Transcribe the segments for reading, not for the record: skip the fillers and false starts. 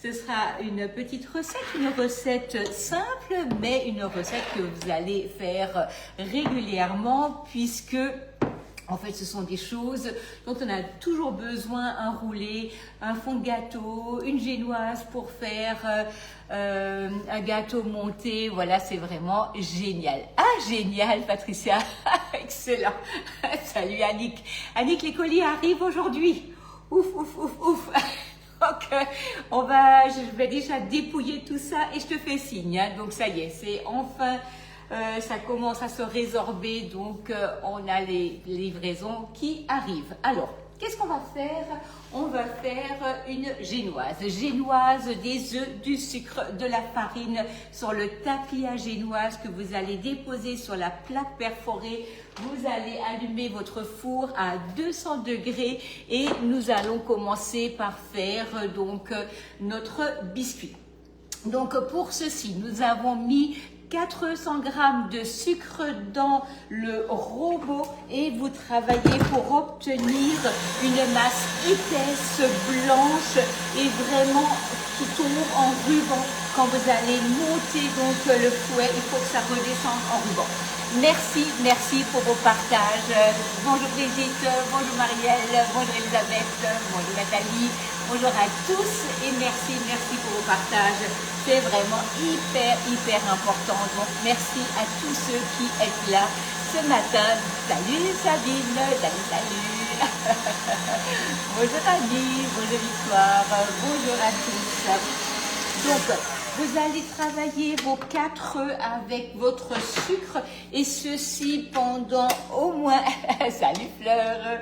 Ce sera une petite recette, une recette simple, mais une recette que vous allez faire régulièrement puisque en fait, ce sont des choses dont on a toujours besoin, un roulé, un fond de gâteau, une génoise pour faire un gâteau monté. Voilà, c'est vraiment génial. Ah, génial, Patricia. Excellent. Salut, Annick. Annick, les colis arrivent aujourd'hui. Ouf, ouf, ouf, ouf. Donc, je vais déjà dépouiller tout ça et je te fais signe. Hein. Donc, ça y est, c'est enfin... ça commence à se résorber, donc on a les livraisons qui arrivent. Alors, qu'est-ce qu'on va faire? On va faire une génoise. Génoise, des œufs, du sucre, de la farine sur le tapis à génoise que vous allez déposer sur la plaque perforée. Vous allez allumer votre four à 200 degrés et nous allons commencer par faire donc notre biscuit. Donc pour ceci, nous avons mis 400 g de sucre dans le robot et vous travaillez pour obtenir une masse épaisse, blanche et vraiment qui tombe en ruban. Quand vous allez monter donc le fouet, il faut que ça redescende en ruban. Merci, merci pour vos partages. Bonjour Brigitte, bonjour Marielle, bonjour Elisabeth, bonjour Nathalie, bonjour à tous et merci, merci pour vos partages. C'est vraiment hyper important. Donc merci à tous ceux qui êtes là ce matin. Salut Sabine, salut. Bonjour Annie, bonjour Victoire, bonjour à tous. Donc, vous allez travailler vos 4 œufs avec votre sucre et ceci pendant au moins, salut Fleur,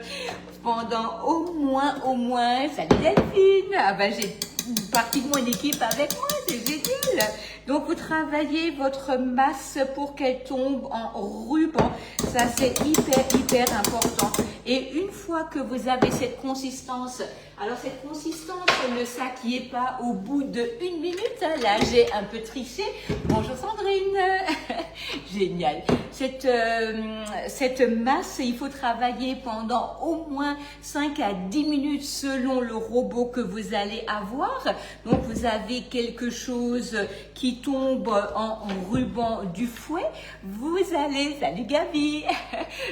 pendant au moins, salut Delphine, ah ben j'ai une partie de mon équipe avec moi, c'est génial. Donc vous travaillez votre masse pour qu'elle tombe en ruban, ça c'est hyper important. Et une fois que vous avez cette consistance, alors cette consistance, ne s'inquiétez pas au bout de 1 minute, là j'ai un peu triché. Bonjour Sandrine, génial. Cette masse, il faut travailler pendant au moins 5 à 10 minutes selon le robot que vous allez avoir. Donc vous avez quelque chose qui tombe en ruban du fouet. Vous allez, salut Gabi,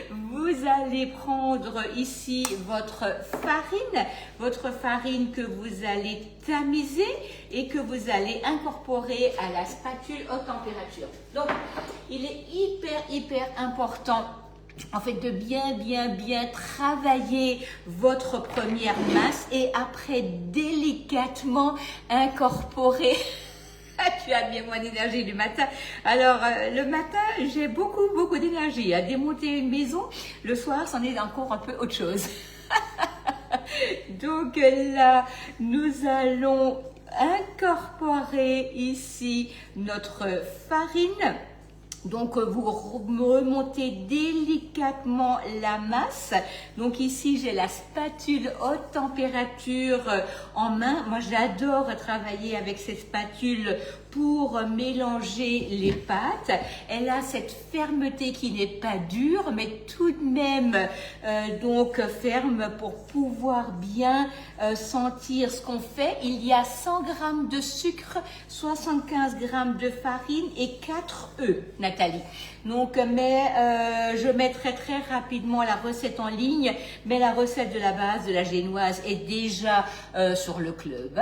vous allez prendre ici votre farine que vous allez tamiser et que vous allez incorporer à la spatule haute température. Donc, il est hyper important en fait de bien travailler votre première masse et après délicatement incorporer. Tu as bien moins d'énergie du matin. Alors, le matin, j'ai beaucoup d'énergie. À démonter une maison, le soir, c'en est encore un peu autre chose. Donc là, nous allons incorporer ici notre farine. Donc, vous remontez délicatement la masse. Donc ici, j'ai la spatule haute température en main. Moi, j'adore travailler avec cette spatule pour mélanger les pâtes. Elle a cette fermeté qui n'est pas dure, mais tout de même donc ferme pour pouvoir bien sentir ce qu'on fait. Il y a 100 g de sucre, 75 g de farine et 4 œufs, Nathalie. Donc, je mettrai très rapidement la recette en ligne, mais la recette de la base de la génoise est déjà sur le club.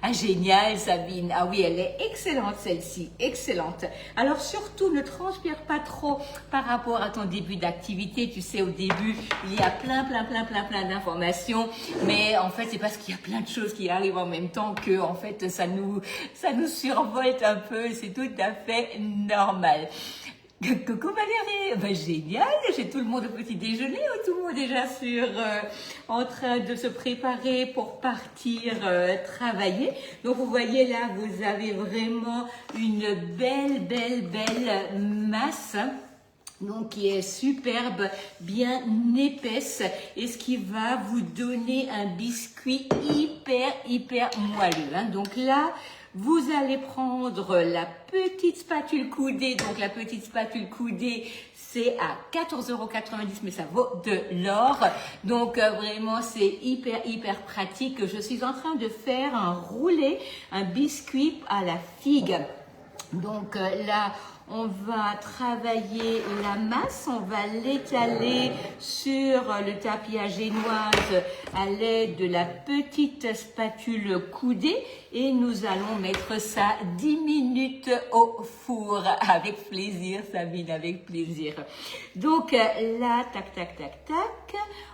Ah, génial, Sabine. Ah oui, elle est excellente, celle-ci. Excellente. Alors, surtout, ne transpire pas trop par rapport à ton début d'activité. Tu sais, au début, il y a plein d'informations. Mais en fait, c'est parce qu'il y a plein de choses qui arrivent en même temps que, en fait, ça nous survolte un peu. C'est tout à fait normal. Coucou Valérie, ben, génial, j'ai tout le monde au petit déjeuner, tout le monde déjà en train de se préparer pour partir travailler. Donc vous voyez là, vous avez vraiment une belle masse. Donc qui est superbe, bien épaisse et ce qui va vous donner un biscuit hyper moelleux. Hein. Donc là, Vous allez prendre la petite spatule coudée. Donc la petite spatule coudée, c'est à 14,90 €, mais ça vaut de l'or. Donc vraiment, c'est hyper pratique. Je suis en train de faire un roulé, un biscuit à la figue. Donc là, on va travailler la masse, on va l'étaler sur le tapis à génoise à l'aide de la petite spatule coudée et nous allons mettre ça 10 minutes au four. Avec plaisir, Sabine, avec plaisir. Donc là, tac,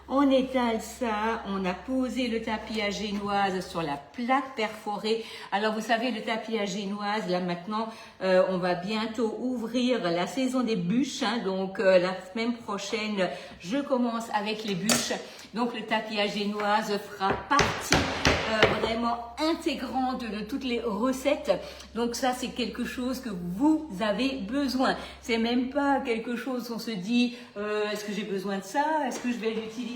on étale ça, on a posé le tapis à génoise sur la plaque perforée. Alors vous savez, le tapis à génoise, là maintenant, on va bientôt ouvrir la saison des bûches. Donc la semaine prochaine, je commence avec les bûches. Donc le tapis à génoise fera partie vraiment intégrante de toutes les recettes. Donc ça, c'est quelque chose que vous avez besoin. C'est même pas quelque chose qu'on se dit est-ce que j'ai besoin de ça, est-ce que je vais l'utiliser.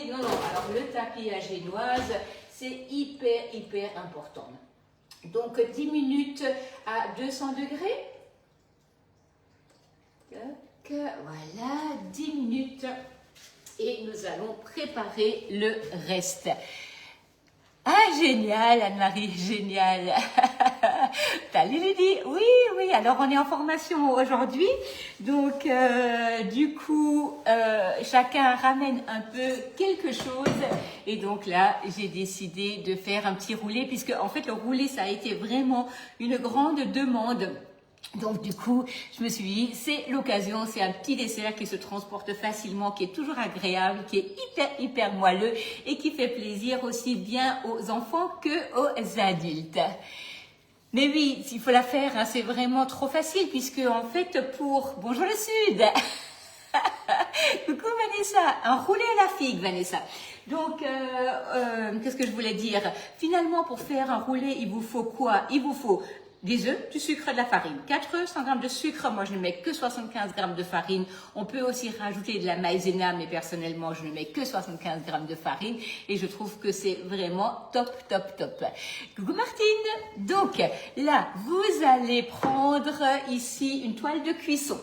Non. Alors le tapis à génoise, c'est hyper important. Donc 10 minutes à 200 degrés. Voilà, 10 minutes et nous allons préparer le reste. Ah, génial, Anne-Marie, génial. Salut Lydie, oui, alors on est en formation aujourd'hui, donc du coup, chacun ramène un peu quelque chose, et donc là, j'ai décidé de faire un petit roulé, puisque en fait, le roulé, ça a été vraiment une grande demande. Donc du coup, je me suis dit, c'est l'occasion, c'est un petit dessert qui se transporte facilement, qui est toujours agréable, qui est hyper moelleux et qui fait plaisir aussi bien aux enfants que aux adultes. Mais oui, il faut la faire, hein, c'est vraiment trop facile puisque en fait bonjour le Sud. Coucou Vanessa, un roulé à la figue Vanessa. Donc, qu'est-ce que je voulais dire? Finalement, pour faire un roulé, il vous faut quoi? Il vous faut des œufs, du sucre et de la farine. 4 œufs, 100 g de sucre. Moi, je ne mets que 75 g de farine. On peut aussi rajouter de la maïzena, mais personnellement, je ne mets que 75 g de farine. Et je trouve que c'est vraiment top. Coucou Martine. Donc, là, vous allez prendre ici une toile de cuisson.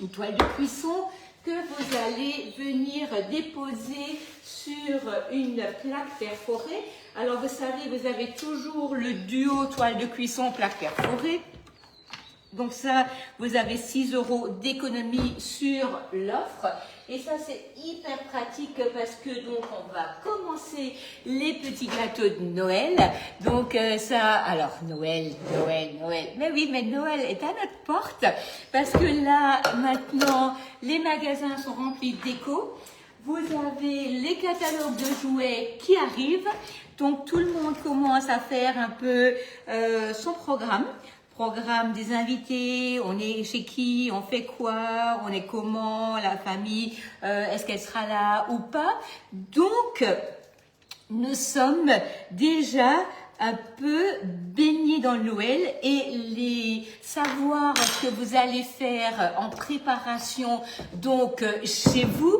Une toile de cuisson que vous allez venir déposer sur une plaque perforée. Alors, vous savez, vous avez toujours le duo toile de cuisson plaque perforée. Donc ça, vous avez 6 € d'économie sur l'offre. Et ça, c'est hyper pratique parce que donc on va commencer les petits gâteaux de Noël. Donc alors Noël. Mais oui, mais Noël est à notre porte parce que là, maintenant, les magasins sont remplis de déco. Vous avez les catalogues de jouets qui arrivent. Donc tout le monde commence à faire un peu son programme des invités, on est chez qui, on fait quoi, on est comment, la famille, est-ce qu'elle sera là ou pas. Donc, nous sommes déjà un peu baignés dans le Noël et les savoir ce que vous allez faire en préparation donc chez vous,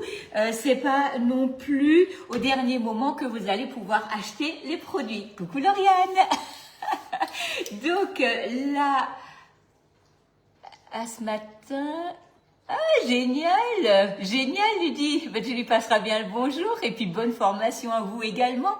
c'est pas non plus au dernier moment que vous allez pouvoir acheter les produits. Coucou Lauriane. Donc là, à ce matin, génial Ludie, tu lui passeras bien le bonjour et puis bonne formation à vous également.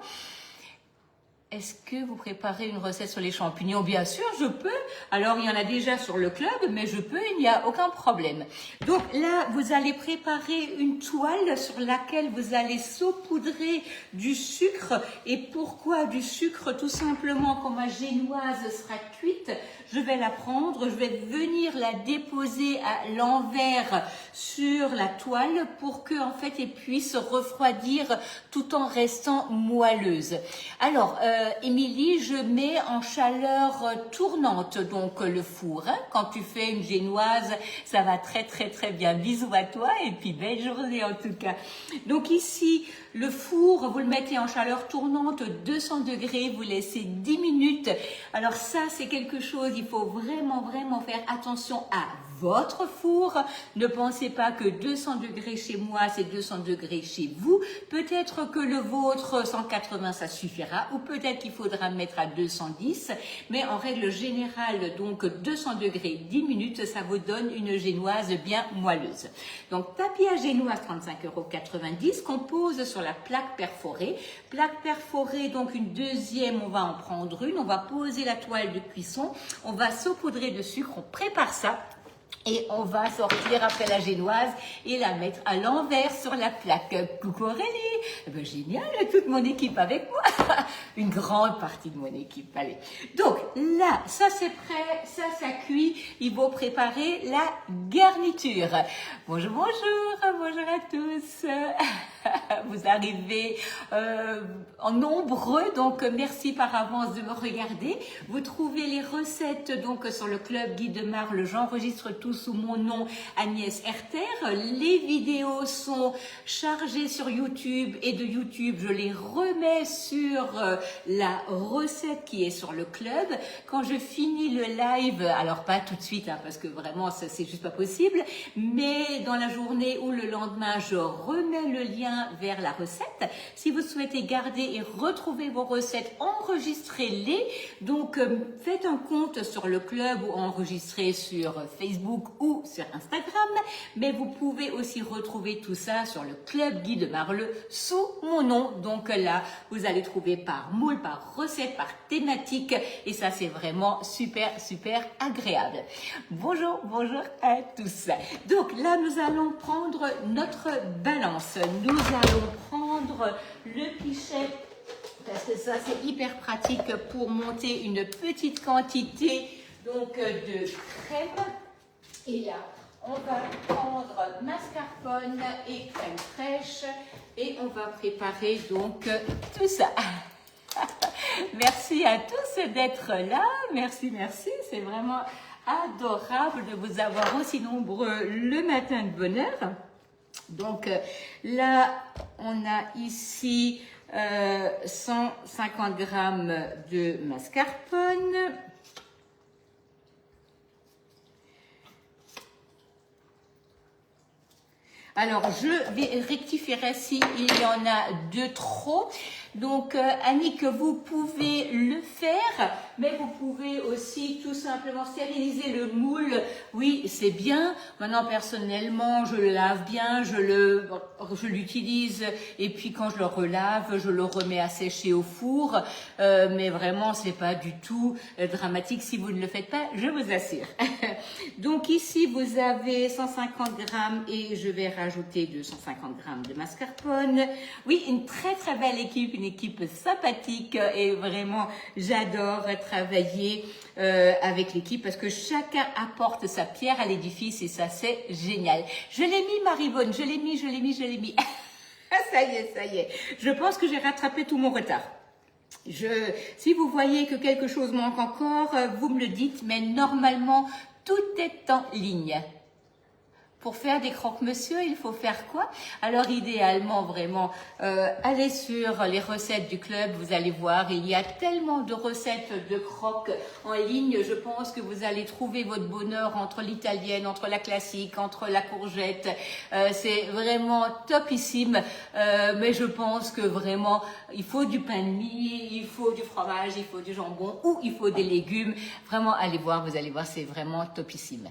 Est-ce que vous préparez une recette sur les champignons? Bien sûr, je peux. Alors, il y en a déjà sur le club, mais je peux, il n'y a aucun problème. Donc là, vous allez préparer une toile sur laquelle vous allez saupoudrer du sucre. Et pourquoi du sucre? Tout simplement, quand ma génoise sera cuite, je vais la prendre, je vais venir la déposer à l'envers sur la toile pour que, en fait, elle puisse refroidir tout en restant moelleuse. Alors, Émilie, je mets en chaleur tournante, donc le four. Hein. Quand tu fais une génoise, ça va très bien. Bisous à toi et puis belle journée en tout cas. Donc ici, le four, vous le mettez en chaleur tournante, 200 degrés, vous laissez 10 minutes. Alors ça, c'est quelque chose, il faut vraiment faire attention à votre four. Ne pensez pas que 200 degrés chez moi, c'est 200 degrés chez vous. Peut-être que le vôtre, 180, ça suffira, ou peut-être qu'il faudra mettre à 210, mais en règle générale, donc 200 degrés, 10 minutes, ça vous donne une génoise bien moelleuse. Donc, tapis à génoise, 35,90 € qu'on pose sur la plaque perforée. Plaque perforée, donc une deuxième, on va en prendre une, on va poser la toile de cuisson, on va saupoudrer de sucre, on prépare ça. Et on va sortir après la génoise et la mettre à l'envers sur la plaque. Coucou Aurélie, eh ben, génial, toute mon équipe avec moi, une grande partie de mon équipe, allez. Donc là, ça c'est prêt, ça cuit, il faut préparer la garniture. Bonjour, bonjour, bonjour à tous. Vous arrivez en nombreux, donc merci par avance de me regarder. Vous trouvez les recettes donc sur le club Guy de Marle, j'enregistre tout sous mon nom Agnès Herter. Les vidéos sont chargées sur YouTube et de YouTube je les remets sur la recette qui est sur le club. Quand je finis le live, alors pas tout de suite hein, parce que vraiment c'est juste pas possible, mais dans la journée ou le lendemain je remets le lien vers la recette. Si vous souhaitez garder et retrouver vos recettes, enregistrez-les. Donc, faites un compte sur le club ou enregistrez sur Facebook ou sur Instagram. Mais vous pouvez aussi retrouver tout ça sur le club Guy de Marle sous mon nom. Donc là, vous allez trouver par moule, par recette, par thématique. Et ça, c'est vraiment super, super agréable. Bonjour, bonjour à tous. Donc là, nous allons prendre notre balance. Nous allons prendre le pichet parce que ça c'est hyper pratique pour monter une petite quantité donc de crème. Et là, on va prendre mascarpone et crème fraîche et on va préparer donc tout ça. Merci à tous d'être là. Merci, merci. C'est vraiment adorable de vous avoir aussi nombreux le matin de bonne heure. Donc là, on a ici 150 grammes de mascarpone. Alors, je rectifierai s'il y en a de trop. Donc, Annick, vous pouvez le faire, mais vous pouvez aussi tout simplement stériliser le moule. Oui, c'est bien. Maintenant, personnellement, je le lave bien, je l'utilise et puis quand je le relave, je le remets à sécher au four. Mais vraiment, c'est pas du tout dramatique si vous ne le faites pas, je vous assure. Donc ici, vous avez 150 grammes et je vais rajouter 250 grammes de mascarpone. Oui, une très très belle équipe, une équipe sympathique et vraiment j'adore travailler avec l'équipe parce que chacun apporte sa pierre à l'édifice et ça c'est génial. Je l'ai mis Marivonne, je l'ai mis. Ça y est, je pense que j'ai rattrapé tout mon retard. Si vous voyez que quelque chose manque encore, vous me le dites, mais normalement tout est en ligne. Pour faire des croque-monsieur, il faut faire quoi? Alors idéalement, vraiment, allez sur les recettes du club, vous allez voir, il y a tellement de recettes de croque en ligne, je pense que vous allez trouver votre bonheur entre l'italienne, entre la classique, entre la courgette, c'est vraiment topissime, mais je pense que vraiment, il faut du pain de mie, il faut du fromage, il faut du jambon ou il faut des légumes, vraiment allez voir, vous allez voir, c'est vraiment topissime.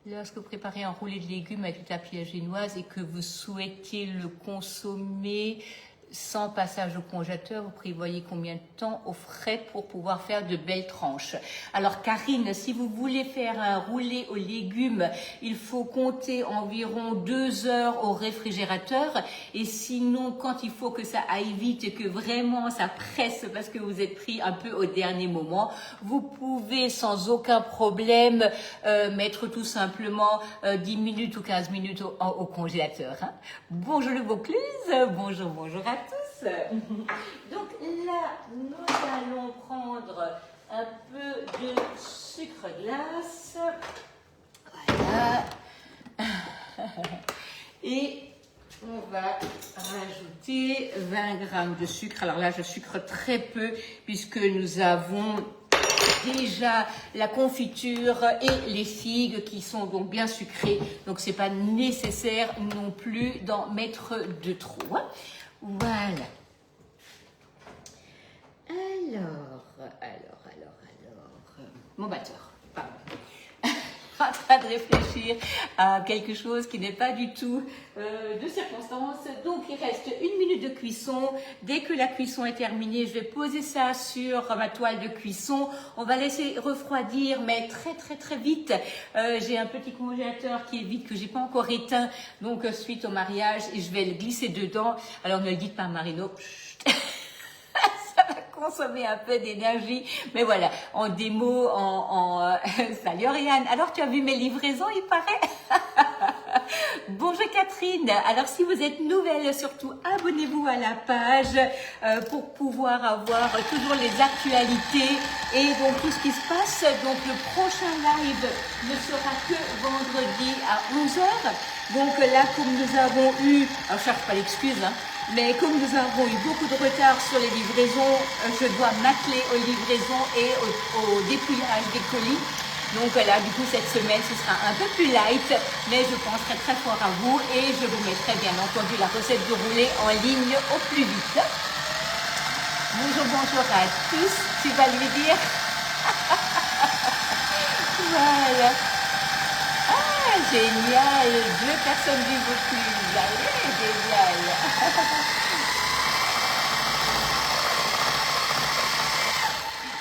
Lorsque vous préparez un roulé de légumes avec le tapis à génoise et que vous souhaitez le consommer sans passage au congélateur, vous prévoyez combien de temps au frais pour pouvoir faire de belles tranches? Alors Karine, si vous voulez faire un roulé aux légumes, il faut compter environ 2 heures au réfrigérateur et sinon quand il faut que ça aille vite et que vraiment ça presse parce que vous êtes pris un peu au dernier moment, vous pouvez sans aucun problème mettre tout simplement 10 minutes ou 15 minutes au congélateur. Hein. Bonjour le Vaucluse, bonjour à tous. Donc là, nous allons prendre un peu de sucre glace. Voilà. Et on va rajouter 20 grammes de sucre. Alors là, je sucre très peu puisque nous avons déjà la confiture et les figues qui sont donc bien sucrées. Donc c'est pas nécessaire non plus d'en mettre de trop. Hein. Voilà. Mon batteur, pardon. En train de réfléchir à quelque chose qui n'est pas du tout de circonstance. Donc, il reste 1 minute de cuisson. Dès que la cuisson est terminée, je vais poser ça sur ma toile de cuisson. On va laisser refroidir, mais très vite. J'ai un petit congélateur qui est vide, que j'ai pas encore éteint. Donc, suite au mariage, et je vais le glisser dedans. Alors, ne le dites pas à Marino. Consommer un peu d'énergie, mais voilà, en démo, salut Oriane, alors tu as vu mes livraisons, il paraît. Bonjour Catherine, alors si vous êtes nouvelle, surtout abonnez-vous à la page pour pouvoir avoir toujours les actualités et donc tout ce qui se passe. Donc le prochain live ne sera que vendredi à 11h. Donc là, comme nous avons eu, alors je cherche pas l'excuse, hein, mais comme nous avons eu beaucoup de retard sur les livraisons, je dois m'atteler aux livraisons et au dépouillage des colis. Donc là, du coup, cette semaine, ce sera un peu plus light, mais je penserai très fort à vous et je vous mettrai bien entendu la recette de roulé en ligne au plus vite. Bonjour à tous, tu vas lui dire. Voilà. Ah, génial, 2 personnes du Vaucluse. Allez, génial.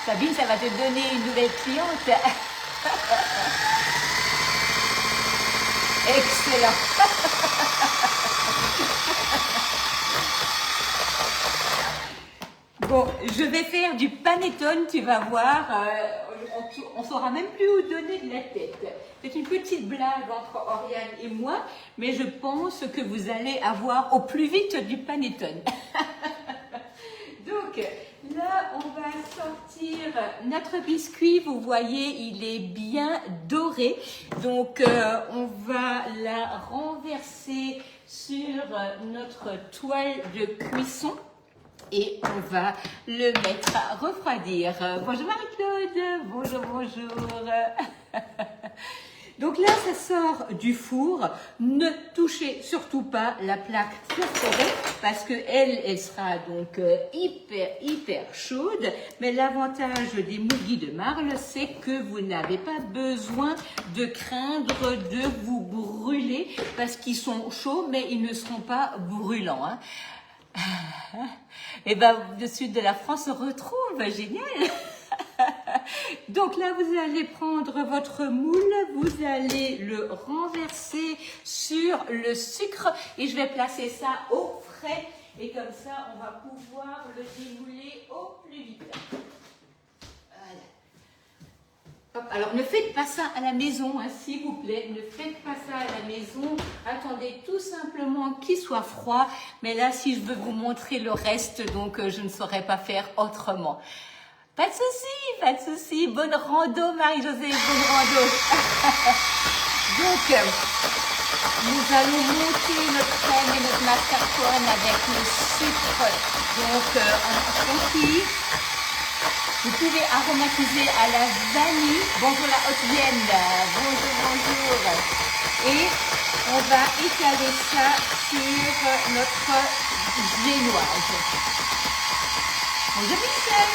Sabine, ça va te donner une nouvelle cliente. Excellent. Bon, je vais faire du panettone, tu vas voir. On ne saura même plus où donner de la tête. C'est une petite blague entre Oriane et moi, mais je pense que vous allez avoir au plus vite du panettone. Donc, là, on va sortir notre biscuit. Vous voyez, il est bien doré. Donc, on va la renverser sur notre toile de cuisson. Et on va le mettre à refroidir. Bonjour Marie-Claude, bonjour. Donc là, ça sort du four. Ne touchez surtout pas la plaque phosphorée parce que elle sera donc hyper chaude. Mais l'avantage des mougis de marle, c'est que vous n'avez pas besoin de craindre de vous brûler parce qu'ils sont chauds, mais ils ne seront pas brûlants. Hein. Et ben, le sud de la France se retrouve, génial. Donc là, vous allez prendre votre moule, vous allez le renverser sur le sucre et je vais placer ça au frais et comme ça, on va pouvoir le démouler au plus vite. Alors, ne faites pas ça à la maison, hein, s'il vous plaît. Ne faites pas ça à la maison. Attendez tout simplement qu'il soit froid. Mais là, si je veux vous montrer le reste, donc je ne saurais pas faire autrement. Pas de souci. Bonne rando, Marie-Josée, bonne rando. Donc, nous allons monter notre crème et notre mascarpone avec le sucre. Donc, en chantilly. Vous pouvez aromatiser à la vanille. Bonjour la Haute-Vienne. Bonjour. Et on va étaler ça sur notre génoise. Bonjour Michel.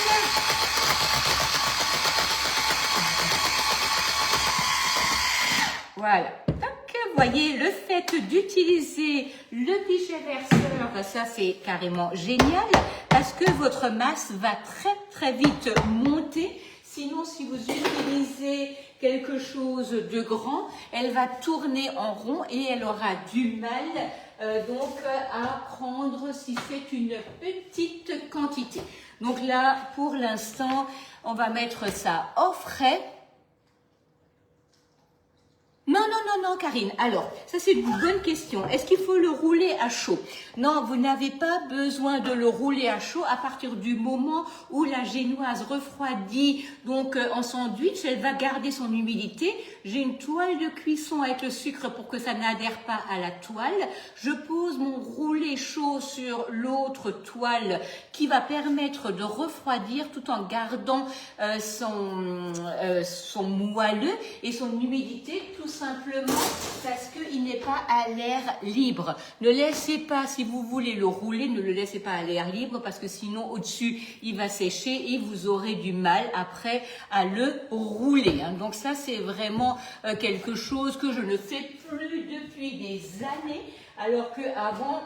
Voilà. Vous voyez, le fait d'utiliser le pichet verseur, ça c'est carrément génial parce que votre masse va très vite monter. Sinon, si vous utilisez quelque chose de grand, elle va tourner en rond et elle aura du mal donc à prendre si c'est une petite quantité. Donc là, pour l'instant, on va mettre ça au frais. Non, non, non, non, Karine. Alors, ça c'est une bonne question. Est-ce qu'il faut le rouler à chaud? Non, vous n'avez pas besoin de le rouler à chaud à partir du moment où la génoise refroidit. Donc, en sandwich, elle va garder son humidité. J'ai une toile de cuisson avec le sucre pour que ça n'adhère pas à la toile. Je pose mon roulé chaud sur l'autre toile qui va permettre de refroidir tout en gardant son moelleux et son humidité, tout simplement parce qu'il n'est pas à l'air libre. Ne laissez pas, si vous voulez le rouler, ne le laissez pas à l'air libre parce que sinon au-dessus il va sécher et vous aurez du mal après à le rouler. Donc ça c'est vraiment quelque chose que je ne fais plus depuis des années, alors que avant,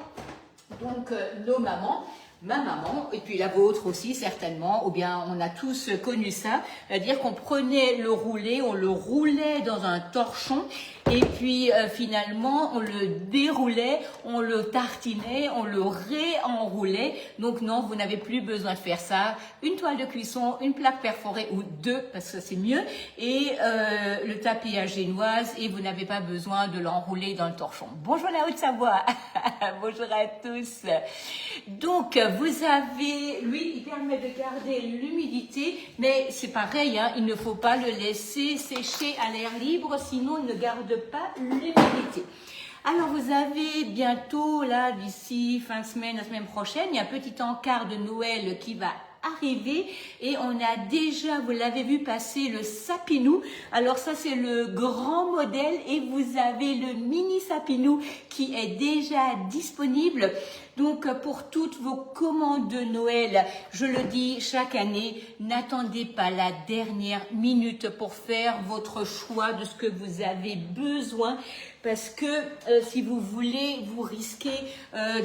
donc nos mamans, ma maman, et puis la vôtre aussi certainement, ou bien on a tous connu ça, c'est-à-dire qu'on prenait le roulé, on le roulait dans un torchon, et puis finalement on le déroulait, on le tartinait, on le réenroulait. Donc non, vous n'avez plus besoin de faire ça. Une toile de cuisson, une plaque perforée ou deux, parce que c'est mieux, et le tapis à génoise, et vous n'avez pas besoin de l'enrouler dans le torchon. Bonjour la Haute-Savoie. Bonjour à tous. Donc vous avez, lui, il permet de garder l'humidité, mais c'est pareil, hein, il ne faut pas le laisser sécher à l'air libre, sinon il ne garde pas l'humidité. Alors vous avez bientôt, là, d'ici fin de semaine, la semaine prochaine, il y a un petit encart de Noël qui va arriver et on a déjà, vous l'avez vu passer, le sapinou. Alors ça c'est le grand modèle et vous avez le mini sapinou qui est déjà disponible. Donc pour toutes vos commandes de Noël, je le dis chaque année, n'attendez pas la dernière minute pour faire votre choix de ce que vous avez besoin. Parce que si vous voulez, vous risquez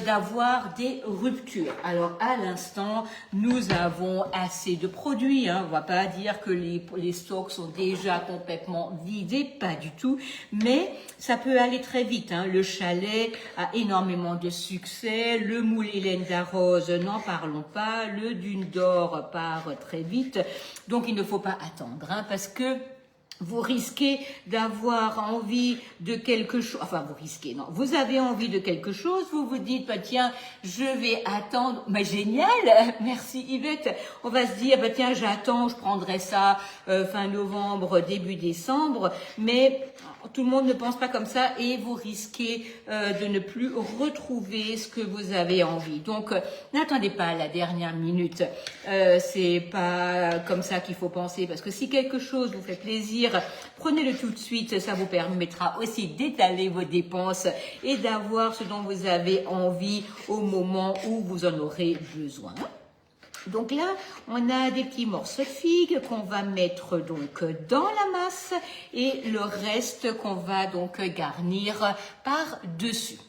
d'avoir des ruptures. Alors à l'instant, nous avons assez de produits. On ne va pas dire que les stocks sont déjà complètement vidés, pas du tout. Mais ça peut aller très vite. Le chalet a énormément de succès. Le moule Hélène d'Arose, n'en parlons pas. Le Dune d'Or part très vite. Donc il ne faut pas attendre parce que vous risquez d'avoir envie de quelque chose, enfin vous risquez, non, vous avez envie de quelque chose, vous vous dites, bah tiens, je vais attendre, mais génial, merci Yvette, on va se dire, bah tiens, j'attends, je prendrai ça fin novembre, début décembre, mais tout le monde ne pense pas comme ça et vous risquez de ne plus retrouver ce que vous avez envie. Donc, n'attendez pas la dernière minute. C'est pas comme ça qu'il faut penser parce que si quelque chose vous fait plaisir, prenez-le tout de suite. Ça vous permettra aussi d'étaler vos dépenses et d'avoir ce dont vous avez envie au moment où vous en aurez besoin. Donc là, on a des petits morceaux de figues qu'on va mettre donc dans la masse et le reste qu'on va donc garnir par-dessus.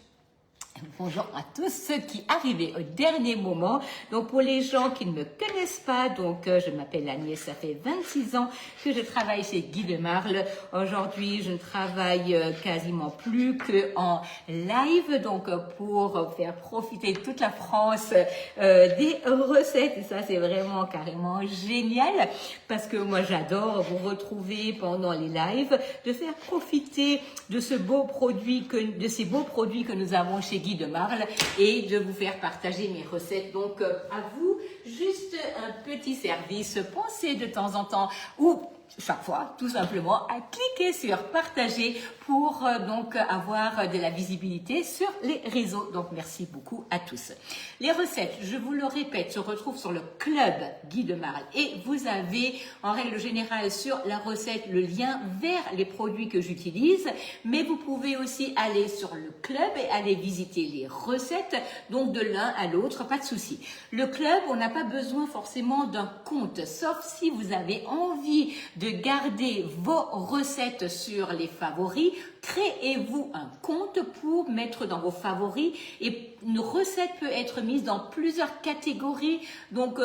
Bonjour à tous ceux qui arrivaient au dernier moment. Donc pour les gens qui ne me connaissent pas, donc je m'appelle Agnès, ça fait 26 ans que je travaille chez Guy de Marle. Aujourd'hui, je ne travaille quasiment plus que en live, donc pour faire profiter toute la France des recettes. Et ça, c'est vraiment carrément génial parce que moi, j'adore vous retrouver pendant les lives, de faire profiter de ce beau produit de ces beaux produits que nous avons chez Guy de Marle et de vous faire partager mes recettes. Donc à vous, juste un petit service, pensez de temps en temps ou chaque fois tout simplement à cliquer sur partager pour donc avoir de la visibilité sur les réseaux. Donc merci beaucoup à tous. Les recettes, je vous le répète, se retrouvent sur le club Guy de Marle et vous avez en règle générale sur la recette le lien vers les produits que j'utilise, mais vous pouvez aussi aller sur le club et aller visiter les recettes, donc de l'un à l'autre, pas de souci. Le club, on n'a pas besoin forcément d'un compte, sauf si vous avez envie de garder vos recettes sur les favoris. Créez-vous un compte pour mettre dans vos favoris et une recette peut être mise dans plusieurs catégories, donc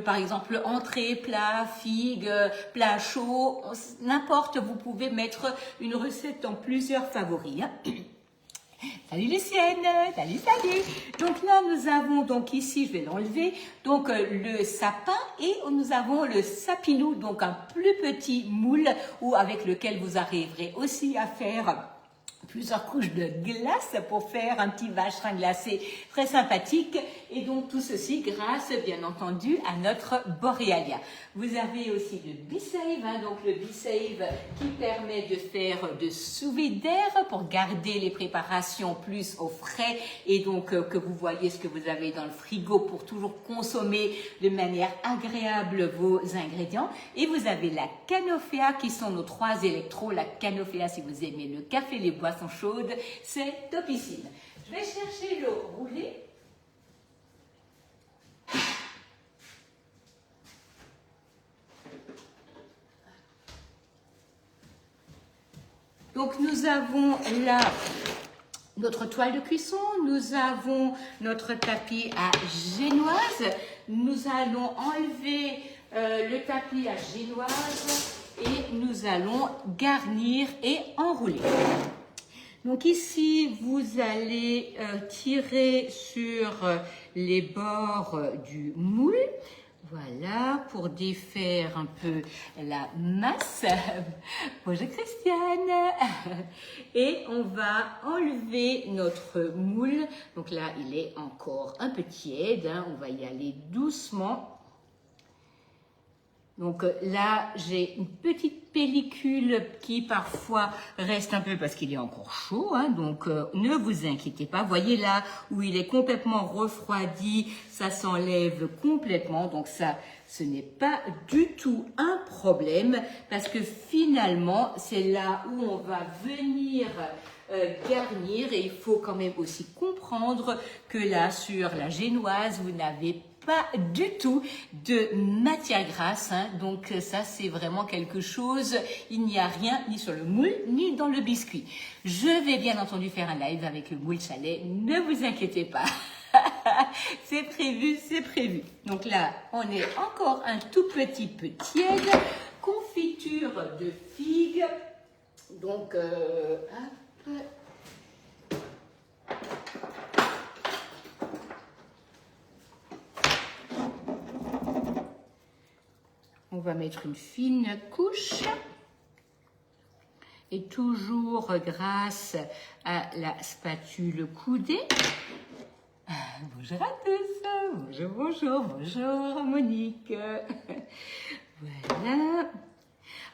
par exemple entrée, plat, figue, plat chaud, n'importe, vous pouvez mettre une recette dans plusieurs favoris. Salut Lucienne, salut. Donc là, nous avons, donc ici, je vais l'enlever, donc le sapin et nous avons le sapinou, donc un plus petit moule ou avec lequel vous arriverez aussi à faire plusieurs couches de glace pour faire un petit vacherin glacé très sympathique. Et donc tout ceci grâce bien entendu à notre Borealia. Vous avez aussi le B-Save, hein, donc le B-Save qui permet de faire de sous-vide d'air pour garder les préparations plus au frais et donc que vous voyez ce que vous avez dans le frigo pour toujours consommer de manière agréable vos ingrédients. Et vous avez la Canofea qui sont nos 3 électros. La Canofea, si vous aimez le café, les boissons chaudes, c'est topissime. Je vais chercher le roulé. Donc nous avons là notre toile de cuisson, nous avons notre tapis à génoise, nous allons enlever le tapis à génoise et nous allons garnir et enrouler. Donc ici, vous allez tirer sur les bords du moule. Voilà, pour défaire un peu la masse. Bonjour Christiane. Et on va enlever notre moule. Donc là, il est encore un peu tiède. Hein. On va y aller doucement. Donc là, j'ai une petite pellicule qui parfois reste un peu parce qu'il est encore chaud. Hein, donc ne vous inquiétez pas. Voyez là où il est complètement refroidi, ça s'enlève complètement. Donc ça, ce n'est pas du tout un problème parce que finalement, c'est là où on va venir garnir. Et il faut quand même aussi comprendre que là, sur la génoise, vous n'avez pas du tout de matière grasse, hein. Donc ça c'est vraiment quelque chose, il n'y a rien ni sur le moule ni dans le biscuit. Je vais bien entendu faire un live avec le moule chalet, ne vous inquiétez pas. C'est prévu, c'est prévu. Donc là, on est encore un tout petit peu tiède. Confiture de figues. Donc, hop. On va mettre une fine couche et toujours grâce à la spatule coudée. Bonjour à tous, bonjour Monique. Voilà.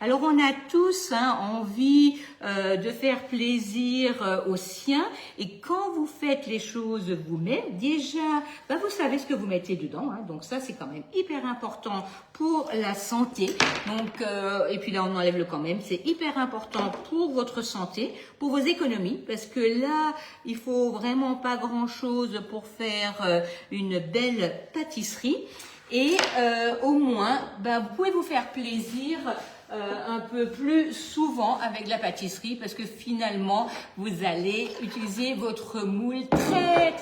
Alors on a tous envie de faire plaisir aux siens et quand vous faites les choses vous-même, déjà, vous savez ce que vous mettez dedans. Hein, donc ça c'est quand même hyper important pour la santé. Donc et puis là on enlève le quand même, c'est hyper important pour votre santé, pour vos économies parce que là il faut vraiment pas grand-chose pour faire une belle pâtisserie et au moins vous pouvez vous faire plaisir. Un peu plus souvent avec la pâtisserie parce que finalement vous allez utiliser votre moule très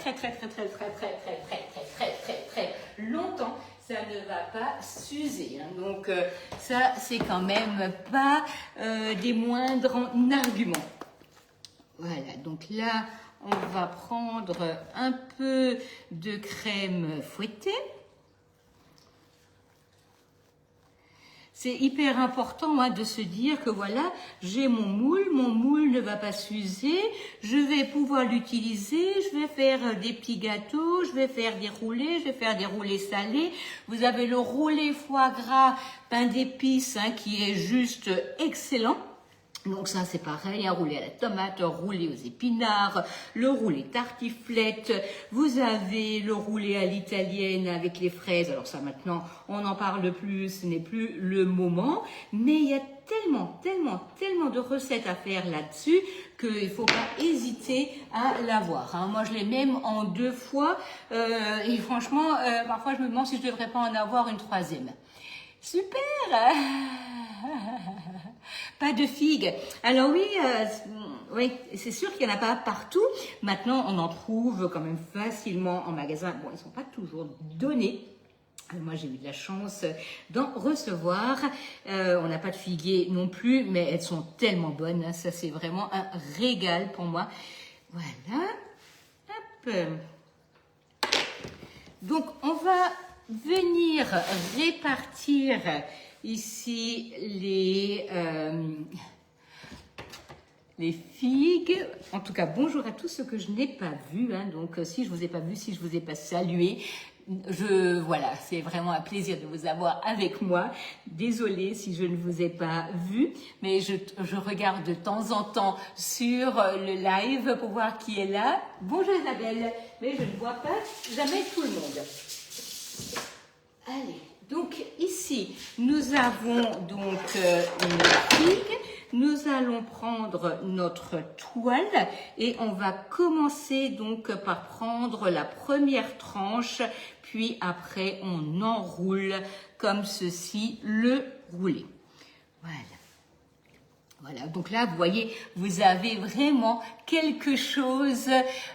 longtemps, ça ne va pas s'user, hein. Donc ça c'est quand même pas des moindres arguments. Voilà, donc là on va prendre un peu de crème fouettée. C'est hyper important de se dire que voilà, j'ai mon moule ne va pas s'user, je vais pouvoir l'utiliser, je vais faire des petits gâteaux, je vais faire des roulés salés. Vous avez le roulé foie gras pain d'épices qui est juste excellent. Donc ça c'est pareil, un roulé à la tomate, un roulé aux épinards, le roulé tartiflette, vous avez le roulé à l'italienne avec les fraises, alors ça maintenant on n'en parle plus, ce n'est plus le moment, mais il y a tellement de recettes à faire là-dessus qu'il ne faut pas hésiter à l'avoir. Hein. Moi je l'ai même en 2 fois et franchement parfois je me demande si je ne devrais pas en avoir une 3e. Super. Pas de figues. Alors oui, c'est sûr qu'il n'y en a pas partout. Maintenant, on en trouve quand même facilement en magasin. Bon, ils ne sont pas toujours donnés. Moi, j'ai eu de la chance d'en recevoir. On n'a pas de figuier non plus, mais elles sont tellement bonnes. Hein. Ça, c'est vraiment un régal pour moi. Voilà. Hop. Donc, on va venir répartir ici les figues. En tout cas, bonjour à tous ceux que je n'ai pas vus. Hein. Donc, si je vous ai pas vu, si je vous ai pas salué, voilà, c'est vraiment un plaisir de vous avoir avec moi. Désolée si je ne vous ai pas vu, mais je regarde de temps en temps sur le live pour voir qui est là. Bonjour Isabelle, mais je ne vois pas jamais tout le monde. Allez, donc ici, nous avons donc une figue. Nous allons prendre notre toile et on va commencer donc par prendre la première tranche, puis après on enroule comme ceci le roulé. Voilà. Voilà, donc là, vous voyez, vous avez vraiment quelque chose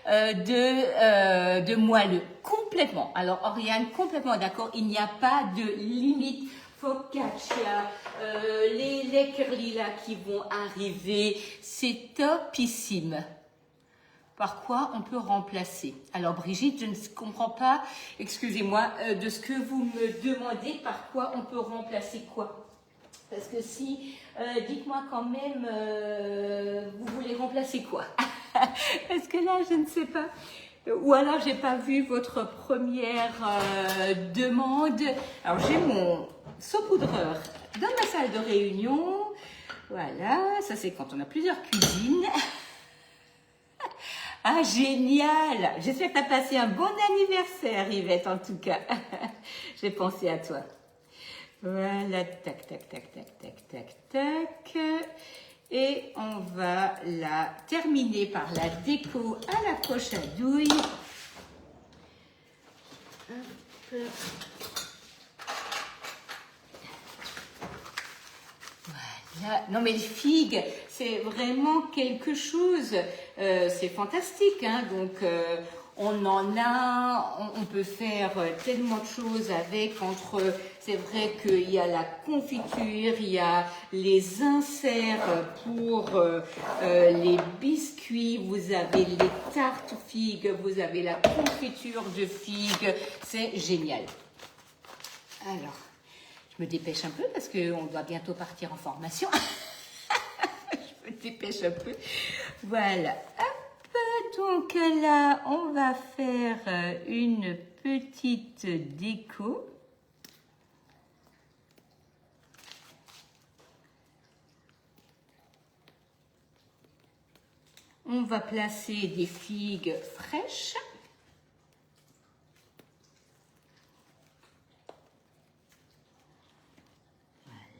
de moelleux, complètement. Alors, Oriane, complètement d'accord, il n'y a pas de limite. Focaccia, les curly là qui vont arriver, c'est topissime. Par quoi on peut remplacer? Alors Brigitte, je ne comprends pas, excusez-moi, de ce que vous me demandez, par quoi on peut remplacer quoi? Parce que si, dites-moi quand même, vous voulez remplacer quoi? Parce que là, je ne sais pas. Ou alors, j'ai pas vu votre première demande. Alors, j'ai mon saupoudreur dans ma salle de réunion. Voilà, ça c'est quand on a plusieurs cuisines. Ah, génial! J'espère que tu as passé un bon anniversaire, Yvette, en tout cas. J'ai pensé à toi. Voilà, tac, tac, tac, tac, tac, tac, tac. Et on va la terminer par la déco à la poche à douille. Hop. Voilà. Non mais les figues, c'est vraiment quelque chose. C'est fantastique, hein. Donc on en a, on peut faire tellement de choses avec. C'est vrai qu'il y a la confiture, il y a les inserts pour les biscuits, vous avez les tartes figues, vous avez la confiture de figues, c'est génial. Alors, je me dépêche un peu parce qu'on doit bientôt partir en formation. Je me dépêche un peu. Voilà. Donc là, on va faire une petite déco. On va placer des figues fraîches.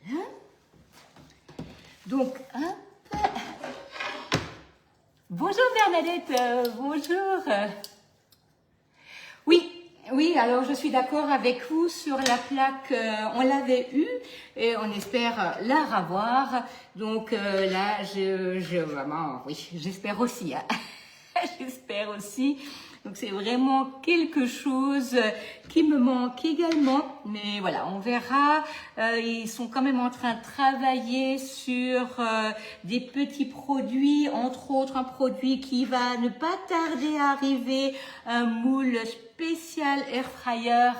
Voilà. Donc, hop. Bonjour Bernadette, bonjour. Oui, alors je suis d'accord avec vous sur la plaque, on l'avait eue et on espère la revoir. Donc là, vraiment, oui, j'espère aussi. Hein. J'espère aussi. Donc c'est vraiment quelque chose qui me manque également. Mais voilà, on verra. Ils sont quand même en train de travailler sur des petits produits, entre autres un produit qui va ne pas tarder à arriver, un moule spécial air fryer,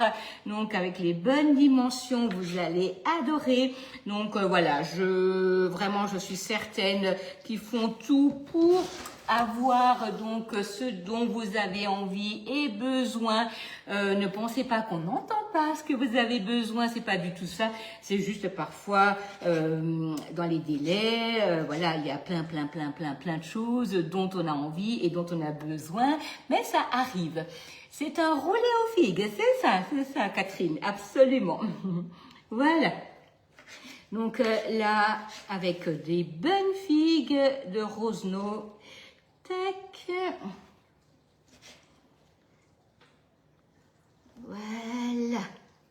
donc avec les bonnes dimensions, vous allez adorer. Donc voilà, je suis certaine qu'ils font tout pour avoir donc ce dont vous avez envie et besoin. Ne pensez pas qu'on n'entend pas ce que vous avez besoin, c'est pas du tout ça. C'est juste parfois dans les délais, voilà, il y a plein de choses dont on a envie et dont on a besoin, mais ça arrive. C'est un roulé aux figues, c'est ça, Catherine, absolument. Voilà. Donc là, avec des bonnes figues de Rosenau. Tac. Voilà.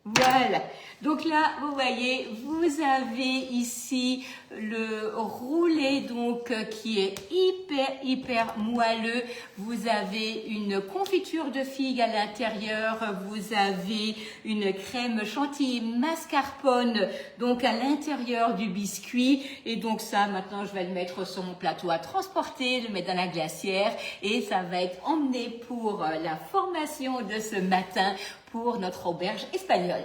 Voilà, donc là, vous voyez, vous avez ici le roulé donc qui est hyper moelleux. Vous avez une confiture de figues à l'intérieur, vous avez une crème chantilly mascarpone donc à l'intérieur du biscuit. Et donc ça, maintenant, je vais le mettre sur mon plateau à transporter, le mettre dans la glacière et ça va être emmené pour la formation de ce matin pour notre auberge espagnole.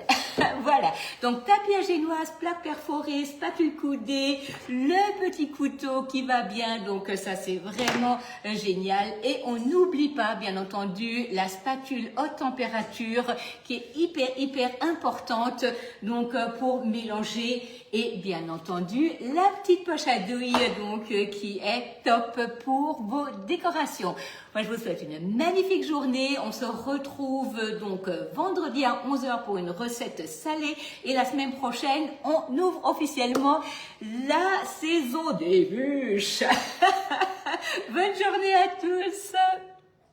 Voilà, donc tapis à génoise, plaque perforée, spatule coudée, le petit couteau qui va bien, donc ça c'est vraiment génial. Et on n'oublie pas, bien entendu, la spatule haute température qui est hyper importante donc pour mélanger. Et bien entendu, la petite poche à douille donc qui est top pour vos décorations. Moi, je vous souhaite une magnifique journée. On se retrouve donc vendredi à 11 h pour une recette salée. Et la semaine prochaine, on ouvre officiellement la saison des bûches. Bonne journée à tous.